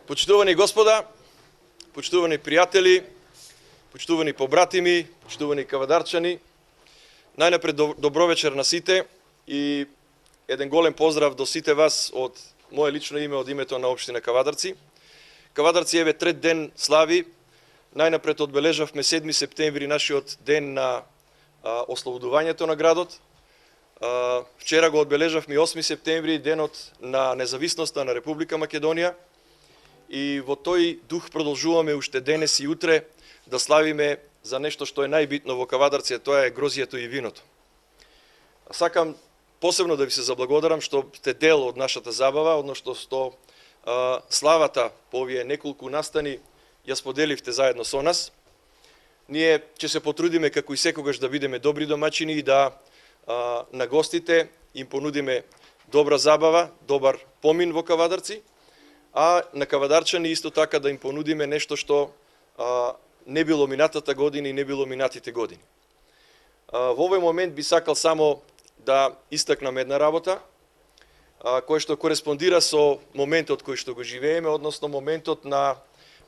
Почитувани господа, почитувани пријатели, почитувани побратими, почитувани кавадарчани, најнапред добро вечер на сите и еден голем поздрав до сите вас од мое лично име, од името на општина Кавадарци. Кавадарци еве трет ден слави. Најнапред одбележавме 7 септември, нашиот ден на ослободувањето на градот. Вчера го одбележавме 8 септември, денот на независноста на Република Македонија. И во тој дух продолжуваме уште денес и утре да славиме за нешто што е најбитно во Кавадарци, тоа е грозијето и виното. Сакам посебно да ви се заблагодарам што сте дел од нашата забава, односно што славата по овие неколку настани ја споделивте заедно со нас. Ние ќе се потрудиме како и секогаш да бидеме добри домаќини и да на гостите им понудиме добра забава, добар помин во Кавадарци, а на кавадарчани исто така да им понудиме нешто што не било минатата година и не било минатите години. Во овој момент би сакал само да истакнам една работа, која што кореспондира со моментот кој што го живееме, односно моментот на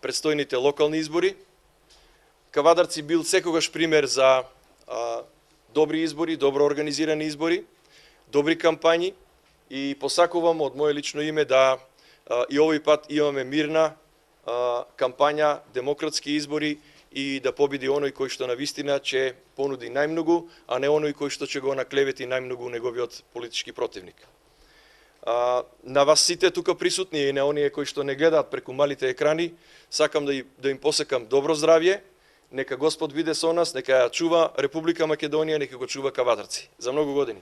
предстојните локални избори. Кавадарци бил секогаш пример за добри избори, добро организирани избори, добри кампањи и посакувам од мое лично име да и овој пат имаме мирна кампања, демократски избори и да победи оној кој што навистина ќе понуди најмногу, а не оној кој што ќе го наклевети најмногу неговиот политички противник. На вас сите тука присутни и на оние кои што не гледаат преку малите екрани, сакам да им посекам добро здравје, нека Господ биде со нас, нека ја чува Република Македонија, нека го чува Кавадарци. За многу години.